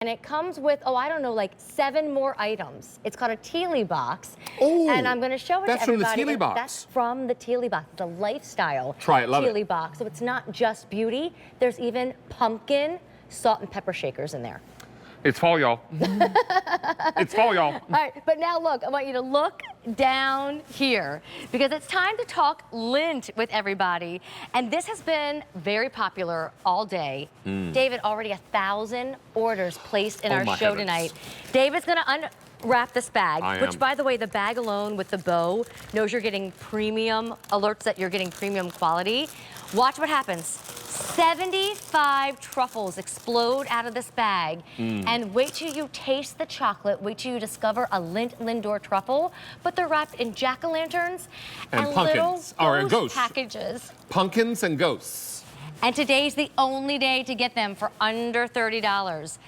And it comes with, oh, I don't know, like 7 more items. It's called a Tealy box. Oh, and I'm going to show it to everybody. That's from the Tealy box. That's from the Tealy box, the lifestyle Try it, love Tealy it. box. So it's not just beauty. There's even pumpkin, salt, and pepper shakers in there. It's fall, y'all. It's fall, y'all. All right, but now look, I want you to look down here because it's time to talk Lindt with everybody. And this has been very popular all day. David, already 1,000 orders placed in our show tonight. David's gonna unwrap this bag, which by the way, the bag alone with the bow knows you're getting premium alerts that you're getting premium quality. Watch what happens. 75 truffles explode out of this bag. And wait till you taste the chocolate. Wait till you discover a Lindt Lindor truffle. But they're wrapped in jack-o'-lanterns and pumpkins, little ghosts packages. Pumpkins and ghosts. And today's the only day to get them for under $30.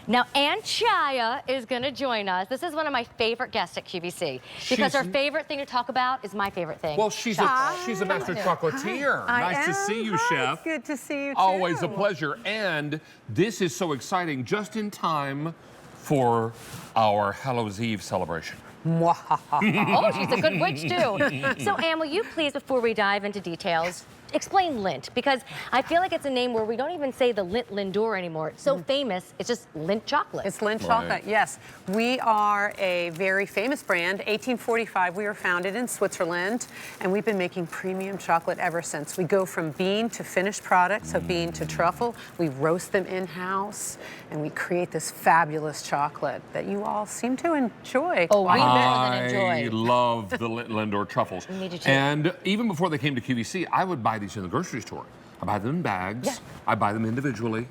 Now, Aunt Chaya is going to join us. This is one of my favorite guests at QVC because her favorite thing to talk about is my favorite thing. Well, she's a master chocolatier. Nice to see you, Chef. Good to see you, too. Always a pleasure. And this is so exciting, just in time for our Hallows Eve celebration. Oh, she's a good witch, too. So, Anne, will you please, before we dive into details, explain Lindt, because I feel like it's a name where we don't even say the Lindt Lindor anymore. It's so famous, it's just Lindt chocolate. It's Lindt chocolate, yes. We are a very famous brand. 1845, we were founded in Switzerland, and we've been making premium chocolate ever since. We go from bean to finished product, so bean to truffle. We roast them in-house, and we create this fabulous chocolate that you all seem to enjoy. Oh, we better than enjoy. I love the Lindt Lindor truffles. Me too. And even before they came to QVC, I would buy these in the grocery store. I buy them in bags. I buy them individually.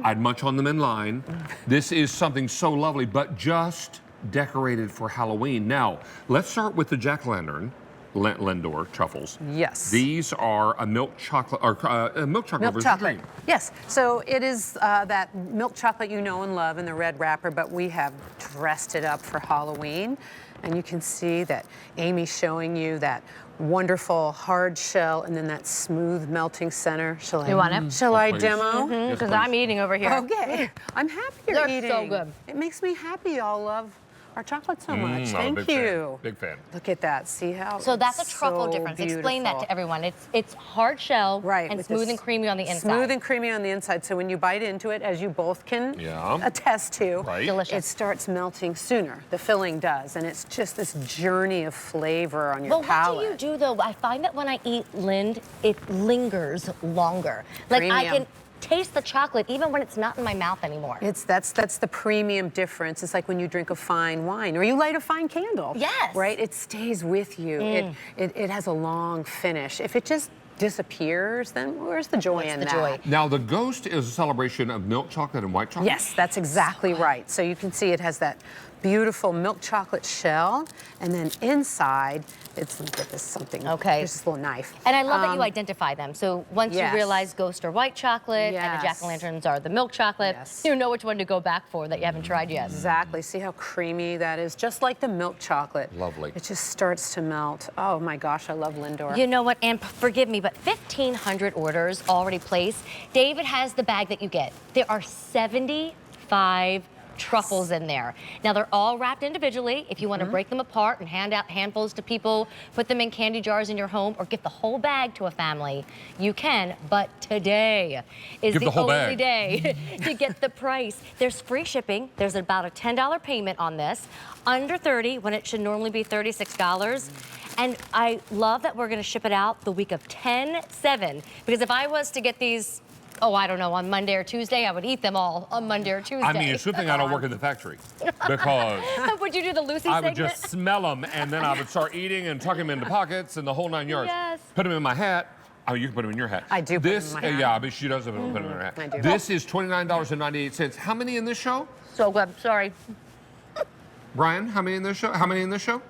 I'd munch on them in line. This is something so lovely, but just decorated for Halloween. Now, let's start with the jack-o'-lantern Lindt Lindor truffles. Yes. These are a milk chocolate, or milk chocolate versus cream. Yes. So it is that milk chocolate you know and love in the red wrapper, but we have dressed it up for Halloween. And you can see that Amy's showing you that wonderful hard shell and then that smooth melting center. Shall I, you want it? Shall I demo? Because I'm eating over here. Okay. I'm happy you're eating. They're so good. It makes me happy y'all love our chocolate so much. Thank big you. Fan. Big fan. Look at that. See how So that's a it's truffle so difference. Beautiful. Explain that to everyone. It's hard shell and smooth and creamy on the inside. Smooth and creamy on the inside. So when you bite into it, as you both can attest to, Delicious. it starts melting sooner. The filling does. And it's just this journey of flavor on your palate. What do you do, though? I find that when I eat Lindt, it lingers longer. Like Premium. I can taste the chocolate even when it's not in my mouth anymore. That's the premium difference. It's like when you drink a fine wine or you light a fine candle. Yes. Right? It stays with you. It has a long finish. If it just disappears, then where's the joy in that? Joy? Now, the ghost is a celebration of milk chocolate and white chocolate? Yes, that's exactly right. So you can see it has that beautiful milk chocolate shell, and then inside, let me get this something. Okay. Here's this little knife. And I love that you identify them. So once you realize ghost are white chocolate and the jack-o'-lanterns are the milk chocolate, you know which one to go back for that you haven't tried yet. Exactly. See how creamy that is? Just like the milk chocolate. Lovely. It just starts to melt. Oh my gosh, I love Lindor. You know what, and forgive me, but 1,500 orders already placed. David has the bag that you get. There are 75 truffles in there. Now they're all wrapped individually. If you want to break them apart and hand out handfuls to people, put them in candy jars in your home, or give the whole bag to a family, you can. But today is the only day to get the price. There's free shipping. There's about a $10 payment on this. Under 30 when it should normally be $36. And I love that we're going to ship it out the week of 10/7, because if I was to get these, I don't know, on Monday or Tuesday, I would eat them all on Monday or Tuesday. I mean, it's a good thing I don't work in the factory, because would you do the Lucy I segment? would just smell them, and then I would start eating and tuck them into pockets and the whole 9 yards. Yes. Put them in my hat. Oh, you can put them in your hat. I do put them in my hat. Yeah, but she doesn't put them in her hat. I do. This is $29.98. How many in this show? So good. Sorry. Brian, how many in this show? How many in this show?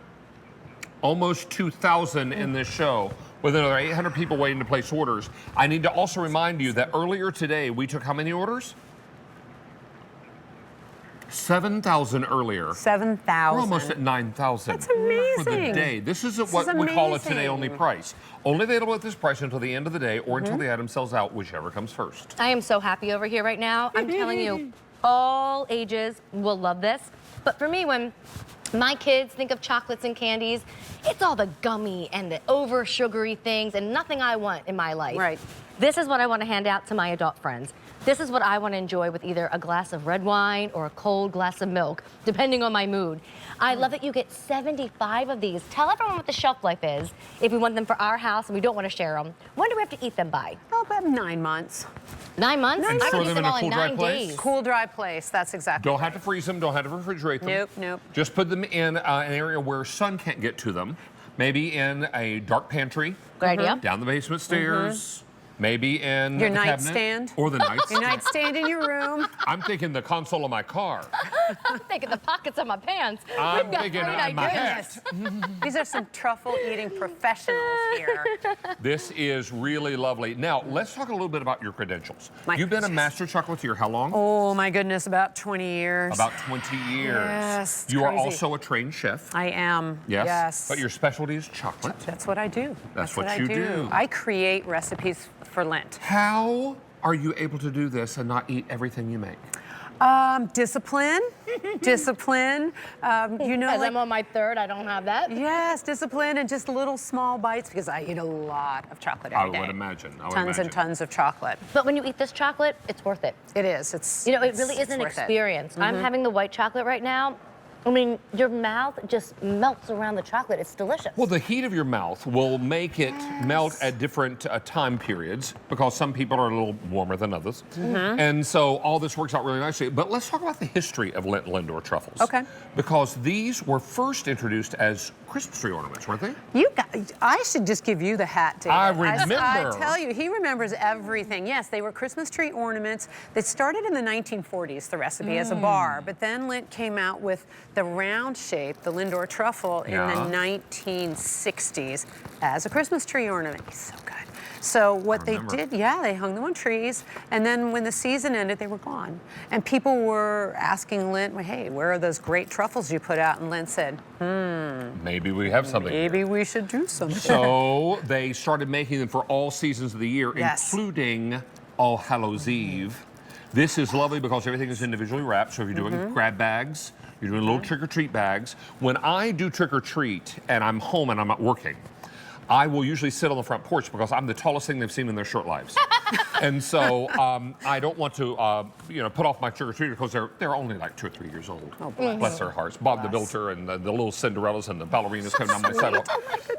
Almost 2,000 in this show, with another 800 people waiting to place orders. I need to also remind you that earlier today, we took how many orders? 7,000 earlier. 7,000. We're almost at 9,000. That's amazing. For the day. This is what we call a today only price. Only available at this price until the end of the day or until the item sells out, whichever comes first. I am so happy over here right now. I'm telling you, all ages will love this. But for me, when my kids think of chocolates and candies, it's all the gummy and the over sugary things and nothing I want in my life. Right. This is what I want to hand out to my adult friends. This is what I want to enjoy with either a glass of red wine or a cold glass of milk, depending on my mood. I love that you get 75 of these. Tell everyone what the shelf life is if we want them for our house and we don't want to share them. When do we have to eat them by? Oh, about 9 months. 9 months? And I store can eat them them in a all cool, in dry 9 place? days. Cool, dry place. That's exactly Don't right. have to freeze them, don't have to refrigerate them. Nope, nope. Just put them in an area where sun can't get to them. Maybe in a dark pantry. Good idea. Down the basement stairs. Maybe in Your the cabinet, nightstand. or the nightstand. Your nightstand in your room. I'm thinking the console of my car. I'm thinking the pockets of my pants. I'm We've got thinking great on my ideas. hat. These are some truffle eating professionals here. This is really lovely. Now, let's talk a little bit about your credentials. You've been a master chocolatier how long? Oh my goodness, about 20 years. About 20 years. Yes, it's You are crazy. also a trained chef. I am. Yes. Yes. But your specialty is chocolate. That's what I do. That's what what I you do. I create recipes for Lindt. How are you able to do this and not eat everything you make? Discipline. Discipline. You know, As like, I'm on my third, I don't have that. yes, discipline and just little small bites because I eat a lot of chocolate every day. I would imagine. Tons and tons of chocolate. But when you eat this chocolate, it's worth it. It is. It's You know, it really it's is an worth it. experience. I'm having the white chocolate right now. I mean, your mouth just melts around the chocolate. It's delicious. Well, the heat of your mouth will make it melt at different time periods because some people are a little warmer than others. And so all this works out really nicely. But let's talk about the history of Lindt Lindor truffles. Okay. Because these were first introduced as Christmas tree ornaments, weren't they? You guys, I should just give you the hat, David. I remember. I tell you, he remembers everything. Yes, they were Christmas tree ornaments. They started in the 1940s, the recipe, as a bar, but then Lindt came out with the round shape, the Lindor truffle, in the 1960s as a Christmas tree ornament. He's so good. So what they did, they hung them on trees, and then when the season ended, they were gone. And people were asking Lindt, well, hey, where are those great truffles you put out? And Lindt said, Maybe we have something. maybe we should do something. So they started making them for all seasons of the year, Yes. including All Hallows Eve. This is lovely because everything is individually wrapped. So if you're doing grab bags, you're doing little trick-or-treat bags. When I do trick-or-treat and I'm home and I'm not working, I will usually sit on the front porch because I'm the tallest thing they've seen in their short lives. And so I don't want to, put off my trick-or-treater because they're only like 2 or 3 years old. Oh, bless their hearts. Bob the Builder and the little Cinderellas and the ballerinas come down my sidewalk.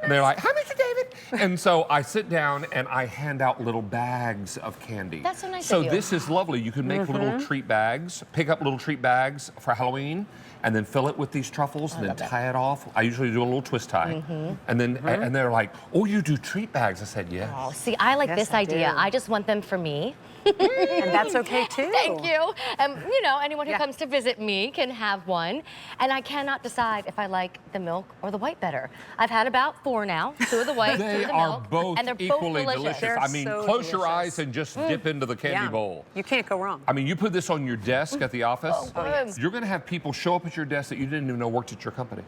And they're like, hi, Mr. David. And so I sit down and I hand out little bags of candy. That's so nice So of you. this is lovely. You can make little treat bags, pick up little treat bags for Halloween, and then fill it with these truffles and then tie it off. I usually do a little twist tie. And then and they're like, oh, you do treat bags? I said, yes. Oh, see, I like Yes, this I idea. do. I just want them for me. And that's okay, too. Thank you. Anyone who comes to visit me can have one. And I cannot decide if I like the milk or the white better. I've had about 4 now, 2 of the white, 2 They of the are milk. both and they're equally both delicious. They're I mean, so close your delicious. eyes and just dip into the candy bowl. You can't go wrong. I mean, you put this on your desk at the office, yes. you're going to have people show up at your desk that you didn't even know worked at your company.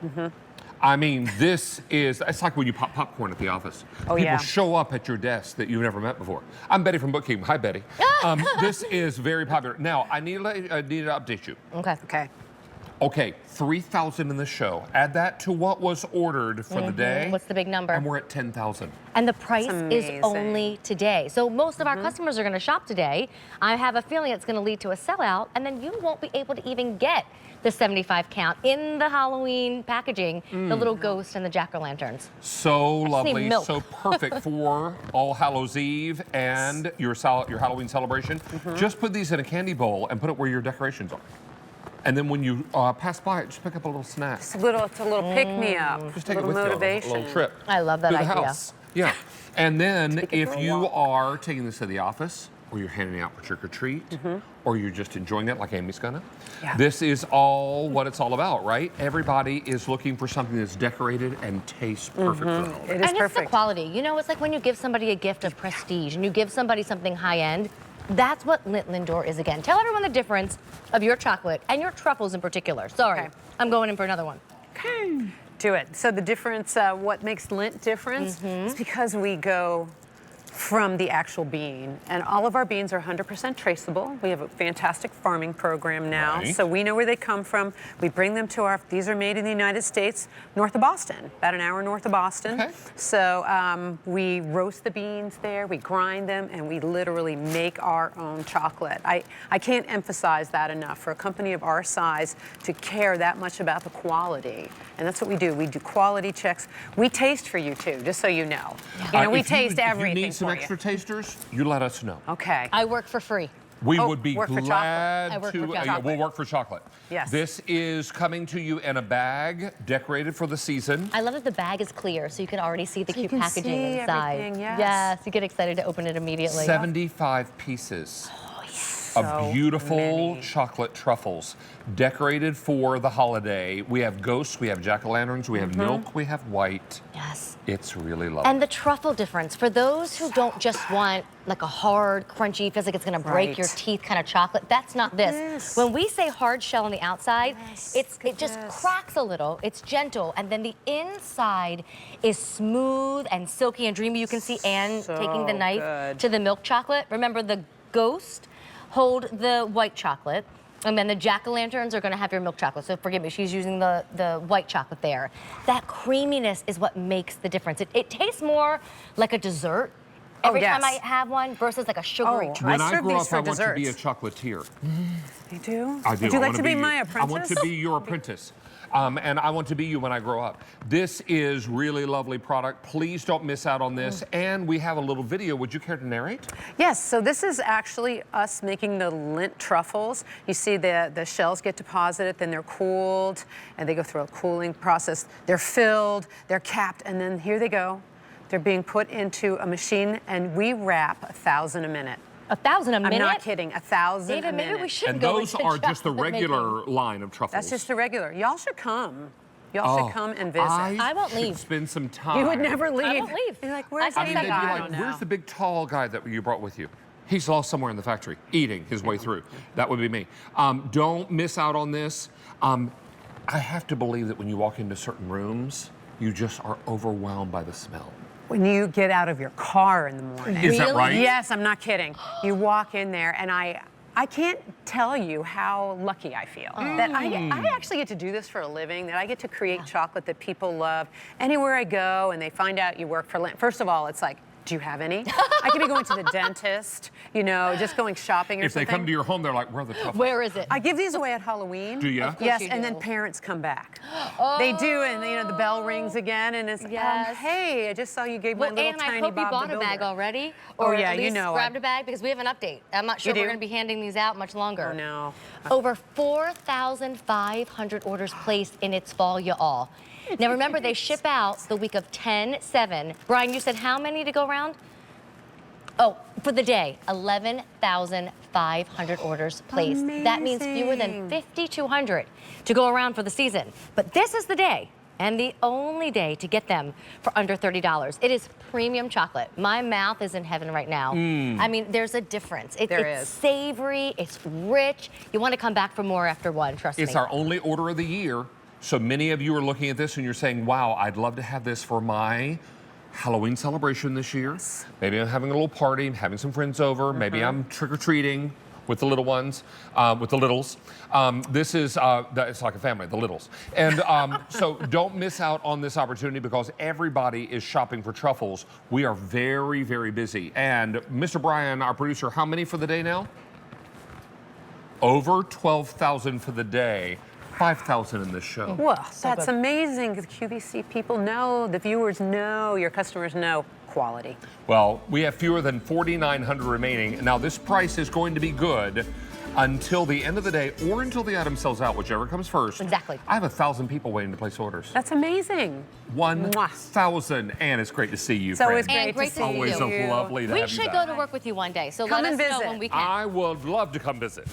I mean, it's like when you pop popcorn at the office. Oh, People yeah. show up at your desk that you've never met before. I'm Betty from Bookkeeping. Hi, Betty. This is very popular. Now, I need to update you. Okay. Okay. Okay, 3,000 in the show. Add that to what was ordered for the day. What's the big number? And we're at 10,000. And the price is amazing. only today. So most of our customers are going to shop today. I have a feeling it's going to lead to a sellout, and then you won't be able to even get the 75 count in the Halloween packaging, the little ghost and the jack-o'-lanterns. So need lovely, milk. so perfect for All Hallows Eve and your Halloween celebration. Just put these in a candy bowl and put it where your decorations are. And then when you pass by it, just pick up a little snack. It's a little pick-me-up. Just take a it little with motivation. you on a little trip. I love that to the idea. house. Yeah. And then Take it if for a you walk. are taking this to the office, or you're handing out for trick or treat, or you're just enjoying it like Amy's gonna, this is all what it's all about, right? Everybody is looking for something that's decorated and tastes perfect for the holiday. It is And it's the perfect. quality. You know, it's like when you give somebody a gift of prestige and you give somebody something high-end. That's what Lindt Lindor is again. Tell everyone the difference of your chocolate and your truffles in particular. Sorry, Okay. I'm going in for another one. Do it. So the difference, what makes Lindt different is because we go from the actual bean. And all of our beans are 100% traceable. We have a fantastic farming program now, Right. so we know where they come from. We bring them to these are made in the United States, north of Boston, about an hour north of Boston. Okay. So we roast the beans there, we grind them, and we literally make our own chocolate. I can't emphasize that enough. For a company of our size to care that much about the quality. And that's what we do. We do quality checks. We taste for you too, just so you know. You know, we taste everything. If you need some for extra tasters, you let us know. Okay. I work for free. We would be work for glad chocolate. I work to. for chocolate. We'll work for chocolate. Yes. This is coming to you in a bag decorated for the season. I love that the bag is clear, so you can already see the So you cute can packaging see inside. everything, yes. Yes, you get excited to open it immediately. 75 pieces So of beautiful many. chocolate truffles decorated for the holiday. We have ghosts, we have jack-o'-lanterns, we have milk, we have white. Yes. It's really lovely. And the truffle difference, for those who don't just want like a hard, crunchy, feels like it's gonna break your Right. teeth kind of chocolate, that's not this. Yes. When we say hard shell on the outside, Yes, it look at just this. cracks a little, it's gentle, and then the inside is smooth and silky and dreamy. You can see Anne So taking the knife good. to the milk chocolate. Remember, the ghost hold the white chocolate, and then the jack-o'-lanterns are gonna have your milk chocolate. So forgive me, she's using the white chocolate there. That creaminess is what makes the difference. It tastes more like a dessert every time I yes. have one versus like a sugary Oh, treat. when I I serve grow these up, for I want to be a desserts. chocolatier. You do? I do. Would you I like wanna to be my you. apprentice? I want to be your apprentice. And I want to be you when I grow up. This is really lovely product. Please don't miss out on this. And we have a little video. Would you care to narrate? Yes, so this is actually us making the Lindt truffles. You see the shells get deposited, then they're cooled, and they go through a cooling process. They're filled, they're capped, and then here they go. They're being put into a machine, and we wrap 1,000 a minute. 1,000 a minute? I'm not kidding, 1,000 David, a minute. maybe we should And go those into are just the chocolate regular making. line of truffles. That's just the regular. Y'all should come. Y'all should come and visit. I won't should leave. Spend some time. You would never leave. I won't leave. You're like, I where's said I mean, David? they'd be I like, don't know. where's the big tall guy that you brought with you? He's lost somewhere in the factory, eating his way through. That would be me. Don't miss out on this. I have to believe that when you walk into certain rooms, you just are overwhelmed by the smell. When you get out of your car in the morning. Is that Really? right? Yes, I'm not kidding. You walk in there, and I can't tell you how lucky I feel that I actually get to do this for a living, that I get to create chocolate that people love. Anywhere I go and they find out you work for Lindt, first of all, it's like, do you have any? I could be going to the dentist, you know, just going shopping or If they something. come to your home, they're like, where are the truffles? Where is it? I give these away at Halloween. Do ya? Yes, you and then do. parents come back. They do, and you know the bell rings again, and it's Yes. hey, I just saw you gave my Well, little Anne, tiny I hope you Bob bought the a bag Builder. already, Oh, or yeah, at you least know grabbed I- a bag because we have an update. I'm not sure You we're do? going to be handing these out much longer. Oh no. Over 4,500 orders placed in its fall, y'all. Now remember, they ship out the week of 10/7. Brian, you said how many to go around? Oh, for the day, 11,500 orders placed. That means fewer than Amazing. 5,200 to go around for the season. But this is the day, and the only day to get them for under $30. It is premium chocolate. My mouth is in heaven right now. I mean, there's a difference. There it's is. savory, it's rich. You want to come back for more after one, trust It's me. our only order of the year. So many of you are looking at this and you're saying, wow, I'd love to have this for my Halloween celebration this year. Maybe I'm having a little party, having some friends over. Maybe I'm trick-or-treating with the little ones, with the littles. This is, it's like a family, the littles. And so don't miss out on this opportunity because everybody is shopping for truffles. We are very, very busy. And Mr. Brian, our producer, how many for the day now? Over 12,000 for the day. 5,000 in this show. Well, that's good. amazing. The QVC people know, the viewers know, your customers know quality. Well, we have fewer than 4,900 remaining. Now, this price is going to be good until the end of the day or until the item sells out, whichever comes first. Exactly. I have 1,000 people waiting to place orders. That's amazing. 1,000. And it's great to see you, It's always friend. And great to see great to you. Always see lovely to We have you should back. go to work with you one day, so Come let us and know visit. when we can. I would love to come visit.